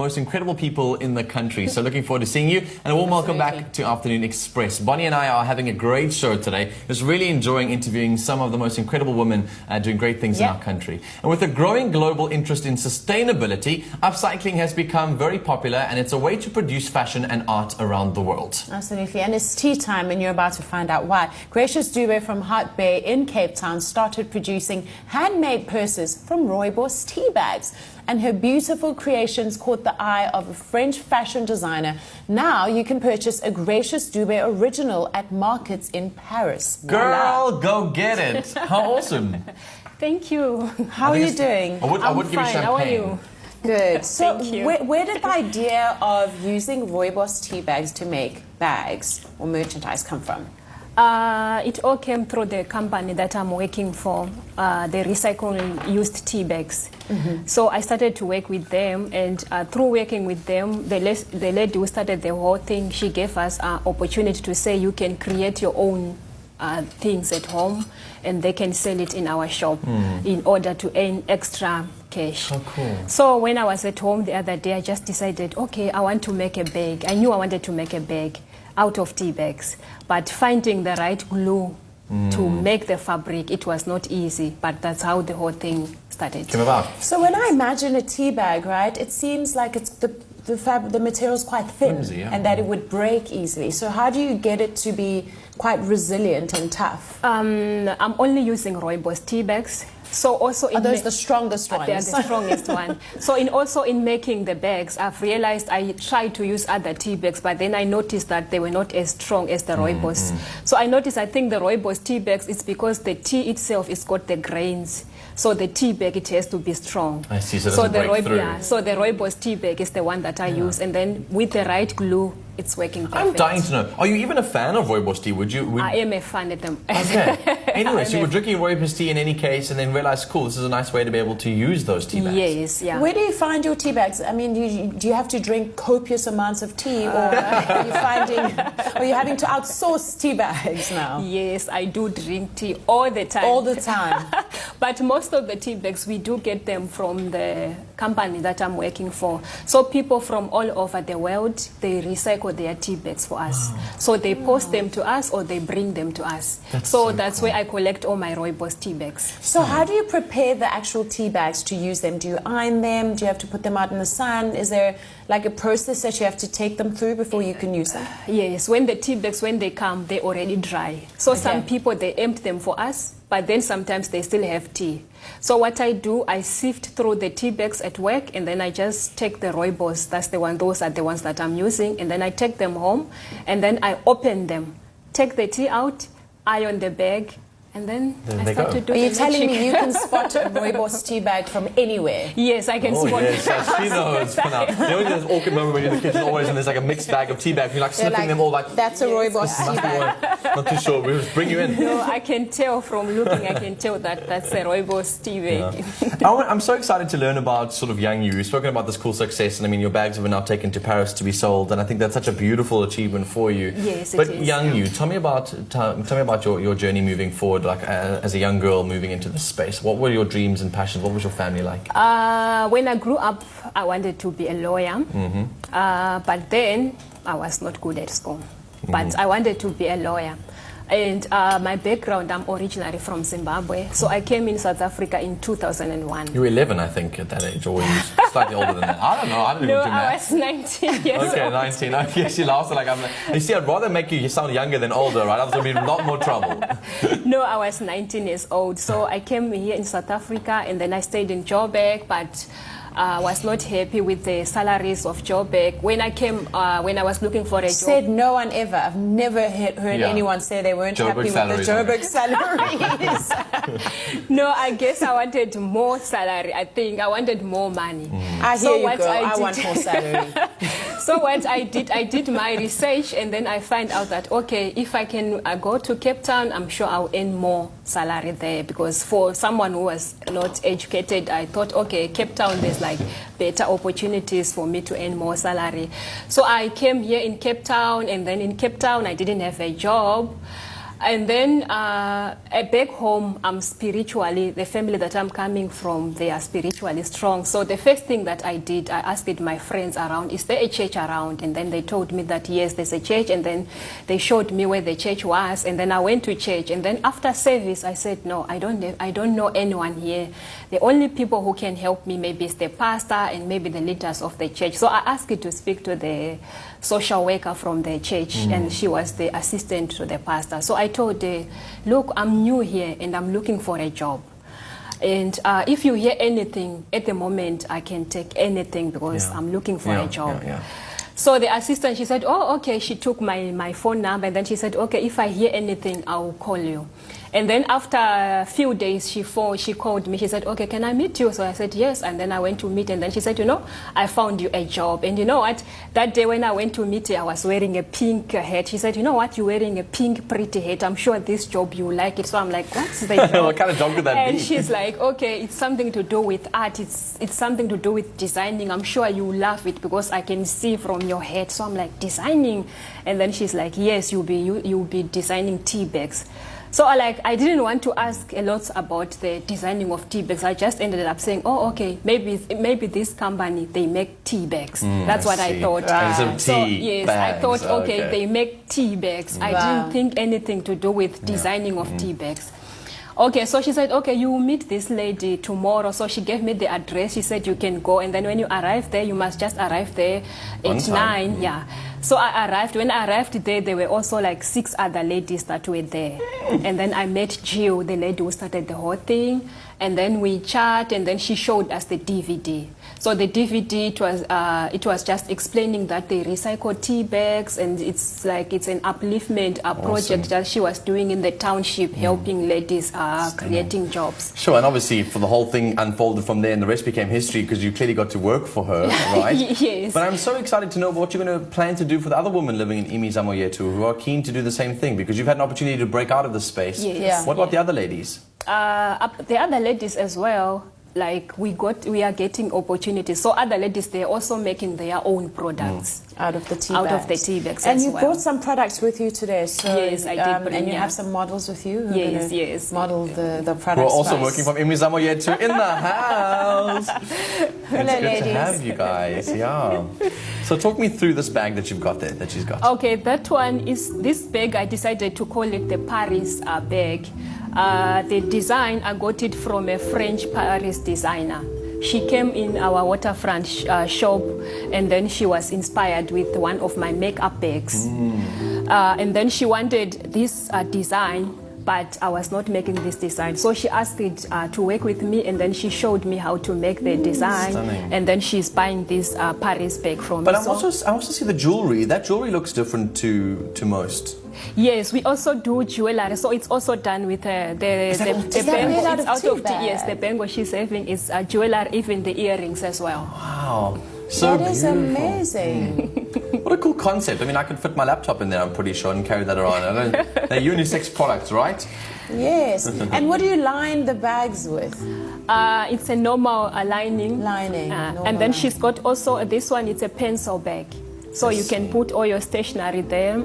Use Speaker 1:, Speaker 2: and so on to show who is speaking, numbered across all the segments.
Speaker 1: Most incredible people in the country. So looking forward to seeing you, and a warm welcome back to Afternoon Express. Bonnie and I are having a great show today. Just really enjoying interviewing some of the most incredible women doing great things in our country. And with a growing global interest in sustainability, upcycling has become very popular, and it's a way to produce fashion and art around the world.
Speaker 2: Absolutely, and it's tea time, and you're about to find out why. Gracious Dube from Hart Bay in Cape Town started producing handmade purses from Rooibos tea bags. And her beautiful creations caught the eye of a French fashion designer. Now you can purchase a Gracious Dube original at markets in Paris.
Speaker 1: Girl, go get it. How awesome.
Speaker 3: Thank you.
Speaker 2: How are you doing?
Speaker 1: I would give you champagne.
Speaker 3: How are you?
Speaker 2: Good. So
Speaker 3: Thank you.
Speaker 2: where did the idea of using Rooibos tea bags to make bags or merchandise come from?
Speaker 3: It all came through the company that I'm working for, the recycling used tea bags. So I started to work with them, and through working with them, the lady who started the whole thing, she gave us an opportunity to say you can create your own things at home, and they can sell it in our shop in order to earn extra cash.
Speaker 1: Oh, cool.
Speaker 3: So when I was at home the other day, I just decided, okay, I want to make a bag. I knew I wanted to make a bag out of tea bags, but finding the right glue to make the fabric, it was not easy, but that's how the whole thing started.
Speaker 1: Came about.
Speaker 2: So when I imagine a tea bag, right, it seems like it's the material is quite thin,
Speaker 1: flimsy,
Speaker 2: and that it would break easily. So how do you get it to be quite resilient and tough?
Speaker 3: I'm only using Rooibos tea bags. So also
Speaker 2: Are those the strongest ones?
Speaker 3: They are the strongest one. So also in making the bags, I've realized I tried to use other tea bags, but then I noticed that they were not as strong as the Rooibos. So I noticed, I think the Rooibos tea bags, it's because the tea itself is got the grains. So the tea bag, it has to be strong.
Speaker 1: I see, so it doesn't break through.
Speaker 3: So the Rooibos tea bag is the one that I use, and then with the right glue, it's working perfect.
Speaker 1: I'm dying to know, are you even a fan of Rooibos tea?
Speaker 3: I am a fan of them.
Speaker 1: Okay. Anyway, so you were drinking Rooibos tea in any case, and then realized, cool, this is a nice way to be able to use those tea bags.
Speaker 3: Yes, yeah.
Speaker 2: Where do you find your tea bags? I mean, do you have to drink copious amounts of tea, or are you having to outsource tea bags now?
Speaker 3: Yes, I do drink tea all the time.
Speaker 2: All the time.
Speaker 3: But most of the tea bags, we do get them from the company that I'm working for. So people from all over the world, they recycle their tea bags for us. So they post them to us, or they bring them to us. That's
Speaker 1: cool.
Speaker 3: where I collect all my Rooibos tea bags.
Speaker 2: So how do you prepare the actual tea bags to use them? Do you iron them? Do you have to put them out in the sun? Is there like a process that you have to take them through before you can use them?
Speaker 3: Yes, when the tea bags, when they come, they're already dry. So some people, they empty them for us, but then sometimes they still have tea. So what I do, I sift through the tea bags at work, and then I just take the Rooibos. Those are the ones that I'm using, and then I take them home, and then I open them, take the tea out, iron the bag, and then I start to do.
Speaker 2: Are you
Speaker 3: the
Speaker 2: telling
Speaker 3: magic.
Speaker 2: me you can spot a Rooibos tea bag from anywhere?
Speaker 3: Yes, I can spot
Speaker 1: Yes, she knows. Now, you know, there's an awkward moment when you're in the kitchen always, and there's like a mixed bag of tea bags, and you're like sniffing them all like,
Speaker 2: that's a Rooibos tea bag.
Speaker 1: not too sure, we'll just bring you in.
Speaker 3: No, I can tell from looking, I can tell that that's a Rooibos tea bag.
Speaker 1: I'm so excited to learn about sort of young you. You've spoken about this cool success, and I mean, your bags have been now taken to Paris to be sold, and I think that's such a beautiful achievement for you.
Speaker 3: Yes, it
Speaker 1: but
Speaker 3: is.
Speaker 1: Young you, tell me about your journey moving forward, like as a young girl moving into this space. What were your dreams and passions? What was your family like?
Speaker 3: When I grew up, I wanted to be a lawyer, but then I was not good at school. But I wanted to be a lawyer. And my background, I'm originally from Zimbabwe, so I came in South Africa in 2001.
Speaker 1: You were 11, I think, at that age, or were you slightly older than that? I don't know. I don't even do
Speaker 3: I
Speaker 1: maths.
Speaker 3: was 19 years
Speaker 1: Okay,
Speaker 3: old.
Speaker 1: 19. Okay, she laughs like you see, I'd rather make you sound younger than older, right? That would be a lot more trouble.
Speaker 3: No, I was 19 years old. So I came here in South Africa, and then I stayed in Joburg, but I was not happy with the salaries of Joburg. When I was looking for a job.
Speaker 2: Said no one ever. I've never heard anyone say they weren't happy with the Joburg salaries.
Speaker 3: No, I guess I wanted more salary. I think I wanted more money.
Speaker 2: I hear you, girl. I want more salary.
Speaker 3: So what I did my research, and then I find out that, okay, if I can go to Cape Town, I'm sure I'll earn more salary there, because for someone who was not educated, I thought, okay, Cape Town, there's like better opportunities for me to earn more salary. So I came here in Cape Town, and then in Cape Town, I didn't have a job. And then back home, I'm spiritually, the family that I'm coming from, they are spiritually strong. So the first thing that I did, I asked my friends around, is there a church around? And then they told me that yes, there's a church. And then they showed me where the church was. And then I went to church. And then after service, I said, no, I don't know anyone here. The only people who can help me maybe is the pastor and maybe the leaders of the church. So I asked to speak to the social worker from the church, and she was the assistant to the pastor. So I told her, look, I'm new here and I'm looking for a job. And if you hear anything at the moment, I can take anything because I'm looking for a job. So the assistant, she said, oh, okay. She took my phone number and then she said, okay, if I hear anything, I will call you. And then after a few days, she called me. She said, okay, can I meet you? So I said, yes. And then I went to meet. And then she said, you know, I found you a job. And you know what? That day when I went to meet her, I was wearing a pink hat. She said, you know what? You're wearing a pink pretty hat. I'm sure this job, you like it. So I'm like, what's the job?
Speaker 1: What kind of job could that be?
Speaker 3: And she's like, okay, it's something to do with art. It's something to do with designing. I'm sure you love it because I can see from your hat. So I'm like, designing? And then she's like, yes, you'll be designing tea bags. So I didn't want to ask a lot about the designing of tea bags. I just ended up saying, oh, okay, maybe this company, they make tea bags. That's what I thought.
Speaker 1: So yes,
Speaker 3: bags. I thought, okay, they make tea bags. I didn't think anything to do with designing of tea bags. Okay, so she said, okay, you will meet this lady tomorrow. So she gave me the address. She said, you can go. And then when you arrive there, you must just arrive there at 9. Yeah. So I arrived. When I arrived there were also like 6 other ladies that were there. And then I met Jill, the lady who started the whole thing. And then we chat, and then she showed us the DVD. So the DVD, it was just explaining that they recycle tea bags, and it's an upliftment project that she was doing in the township, helping ladies creating jobs.
Speaker 1: Sure, and obviously for the whole thing unfolded from there, and the rest became history because you clearly got to work for her, right?
Speaker 3: Yes.
Speaker 1: But I'm so excited to know what you're going to plan to do for the other women living in Imizamo who are keen to do the same thing, because you've had an opportunity to break out of this space.
Speaker 3: Yes. Yeah.
Speaker 1: What about the other ladies?
Speaker 3: The other ladies as well, like we are getting opportunities. So other ladies, they're also making their own products
Speaker 2: out of the tea bags.
Speaker 3: And
Speaker 2: you brought some products with you today. So,
Speaker 3: yes, I did bring,
Speaker 2: and you have some models with you.
Speaker 3: Yes.
Speaker 2: Model the products.
Speaker 1: We're also working from Imizamo in the house.
Speaker 2: Hello,
Speaker 1: it's good
Speaker 2: ladies.
Speaker 1: to have you guys. Yeah. So talk me through this bag that you've got there, that she's got.
Speaker 3: Okay, that one is this bag. I decided to call it the Paris bag. The design, I got it from a French Paris designer. She came in our waterfront shop, and then she was inspired with one of my makeup bags. And then she wanted this design, but I was not making this design. So she asked it to work with me, and then she showed me how to make the design.
Speaker 1: Stunning.
Speaker 3: And then she's buying this Paris bag from
Speaker 1: but
Speaker 3: me.
Speaker 1: I also see the jewelry. That jewelry looks different to most.
Speaker 3: Yes, we also do jewelry, so it's also done with the bangle. It's out of yes, the bangle she's having is jewelry, even the earrings as well.
Speaker 1: Wow, so
Speaker 2: that is
Speaker 1: beautiful.
Speaker 2: Amazing.
Speaker 1: What a cool concept. I mean, I could fit my laptop in there, I'm pretty sure, and carry that around. They're unisex products, right?
Speaker 2: Yes. And what do you line the bags with?
Speaker 3: It's a normal lining. And then she's got also this one. It's a pencil bag, so you can put all your stationery there.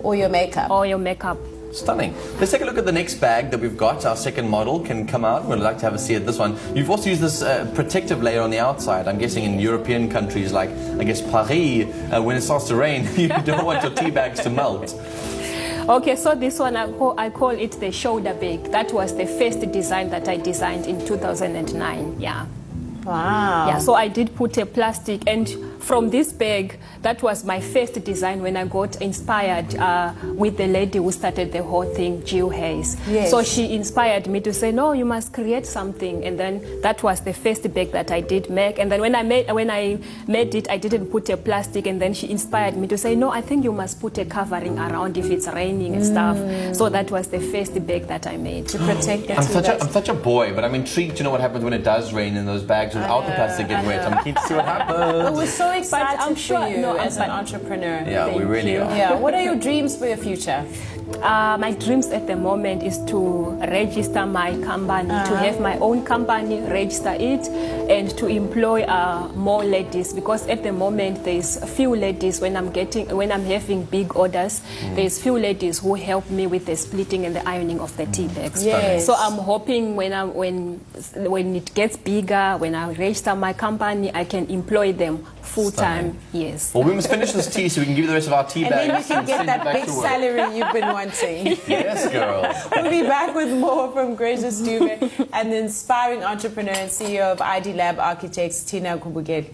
Speaker 2: Or your makeup.
Speaker 1: Stunning. Let's take a look at the next bag that we've got. Our second model can come out. We'd like to have a see at this one. You've also used this protective layer on the outside. I'm guessing in European countries like, I guess, Paris, when it starts to rain, you don't want your tea bags to melt.
Speaker 3: Okay, so this one, I call it the shoulder bag. That was the first design that I designed in 2009. Yeah.
Speaker 2: Wow.
Speaker 3: Yeah, so I did put a plastic, and from this bag, that was my first design when I got inspired with the lady who started the whole thing, Jill Hayes.
Speaker 2: Yes.
Speaker 3: So she inspired me to say, no, you must create something. And then that was the first bag that I did make. And then when I made it, I didn't put a plastic. And then she inspired me to say, no, I think you must put a covering around if it's raining and stuff. So that was the first bag that I made.
Speaker 2: To protect the
Speaker 1: I'm such a boy, but I'm intrigued to know what happens when it does rain in those bags. bags without the plastic get wet. I'm keen to see what happens.
Speaker 2: But we're so excited
Speaker 3: I'm sure-
Speaker 2: for you
Speaker 3: no,
Speaker 2: as an
Speaker 3: but-
Speaker 2: entrepreneur.
Speaker 1: Yeah, we
Speaker 3: Thank
Speaker 1: really
Speaker 3: you.
Speaker 1: are.
Speaker 2: Yeah. What are your dreams for your future?
Speaker 3: My dreams at the moment is to register my company, to have my own company, register it, and to employ more ladies. Because at the moment there's a few ladies when I'm having big orders. There's few ladies who help me with the splitting and the ironing of the tea bags.
Speaker 2: Yes.
Speaker 3: So I'm hoping when it gets bigger, when I register my company, I can employ them full time. Yes.
Speaker 1: Well, we must finish this tea so we can give you the rest of our tea
Speaker 2: And
Speaker 1: bags.
Speaker 2: then you can get
Speaker 1: send
Speaker 2: that
Speaker 1: you back
Speaker 2: big
Speaker 1: to work.
Speaker 2: salary you've been wanting.
Speaker 1: Yes, girl.
Speaker 2: We'll be back with more from Gracious Dube and the inspiring entrepreneur and CEO of ID Lab Architects, Tina Kubugeli.